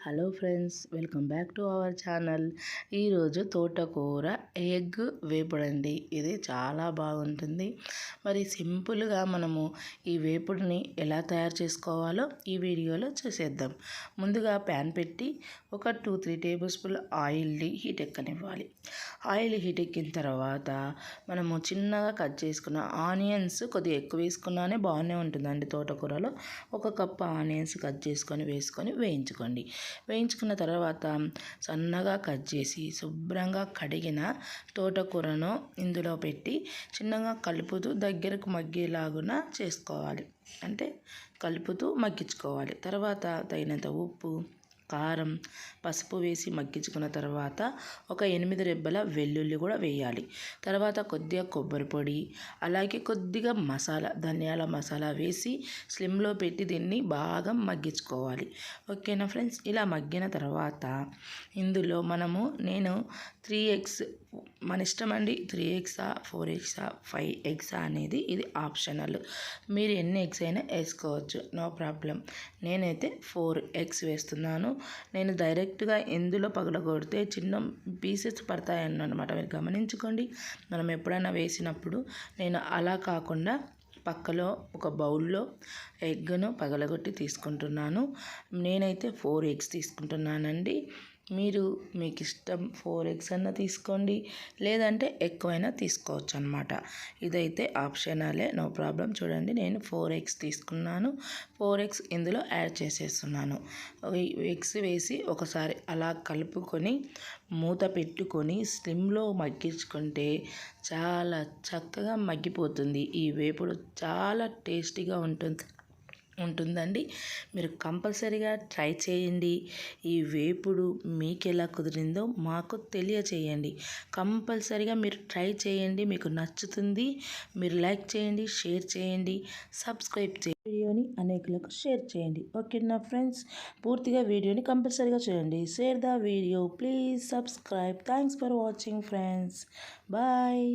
Hello friends, welcome back to our channel. ఈరోజు తోటకూర egg వేపుడండి. ఇది చాలా బాగుంటుంది. మరి సింపుల్గా మనము ఈ వేపుడిని ఎలా తయారు చేసుకోవాలో ఈ వీడియోలో చూసేద్దాం. ముందుగా ప్యాన్ పెట్టి ఒక 2-3 టేబుల్ స్పూన్ల ఆయిల్ని హీట్ ఎక్కనివ్వాలి. ఆయిల్ హీట్ ఎక్కిన తర్వాత మనము చిన్నగా కట్ చేసుకున్న ఆనియన్స్ కొద్దిగా ఎక్కువ వేసుకున్నానే బాగానే ఉంటుందండి. తోటకూరలో 1 కప్ ఆనియన్స్ కట్ చేసుకొని వేసుకొని వేయించుకోండి. వేయించుకున్న తర్వాత సన్నగా కట్ చేసి శుభ్రంగా కడిగిన తోటకూరను ఇందులో పెట్టి చిన్నగా కలుపుతూ దగ్గరకు మగ్గేలాగున చేసుకోవాలి. అంటే కలుపుతూ మగ్గించుకోవాలి. తర్వాత తగినంత ఉప్పు, కారం, పసుపు వేసి మగ్గించుకున్న తర్వాత ఒక 8 రెబ్బల వెల్లుల్లి కూడా వేయాలి. తర్వాత కొద్దిగా కొబ్బరి పొడి, అలాగే కొద్దిగా ధనియాల మసాలా వేసి స్లిమ్లో పెట్టి దీన్ని బాగా మగ్గించుకోవాలి. ఓకేనా ఫ్రెండ్స్? ఇలా మగ్గిన తర్వాత ఇందులో నేను 3 ఎగ్స్, మన ఇష్టం అండి. 3 ఎగ్సా, 4 ఎగ్సా, 5 ఎగ్సా అనేది ఇది ఆప్షనల్. మీరు ఎన్ని ఎగ్స్ అయినా వేసుకోవచ్చు, నో ప్రాబ్లం. నేనైతే 4 ఎగ్స్ వేస్తున్నాను. నేను డైరెక్ట్గా ఇందులో పగలగొడితే చిన్న పీసెస్ పడతాయన్నమాట. మీరు గమనించుకోండి. మనం ఎప్పుడైనా వేసినప్పుడు నేను అలా కాకుండా పక్కలో ఒక బౌల్లో ఎగ్ను పగలగొట్టి తీసుకుంటున్నాను. నేనైతే 4 ఎగ్స్ తీసుకుంటున్నానండి. మీకు ఇష్టం 4 ఎగ్స్ అన్నా తీసుకోండి, లేదంటే ఎక్కువైనా తీసుకోవచ్చు అనమాట. ఇదైతే ఆప్షనలే, నో ప్రాబ్లం. చూడండి, నేను 4 ఎగ్స్ తీసుకున్నాను. 4 ఎగ్స్ ఇందులో యాడ్ చేసేస్తున్నాను. ఎగ్స్ వేసి ఒకసారి అలా కలుపుకొని మూత పెట్టుకొని స్లిమ్లో మగ్గించుకుంటే చాలా చక్కగా మగ్గిపోతుంది. ఈ వేపుడు చాలా టేస్టీగా ఉంటుందండి. మీరు కంపల్సరీగా ట్రై చేయండి. ఈ వేపుడు మీకు ఎలా కుదిరిందో మాకు తెలియచేయండి. కంపల్సరీగా మీరు ట్రై చేయండి, మీకు నచ్చుతుంది. మీరు లైక్ చేయండి, షేర్ చేయండి, సబ్స్క్రైబ్ చేయండి. వీడియోని అనేకులకు షేర్ చేయండి. ఓకేనా ఫ్రెండ్స్? పూర్తిగా వీడియోని కంపల్సరీగా చూడండి. Share the video, please subscribe. Thanks for watching friends. Bye.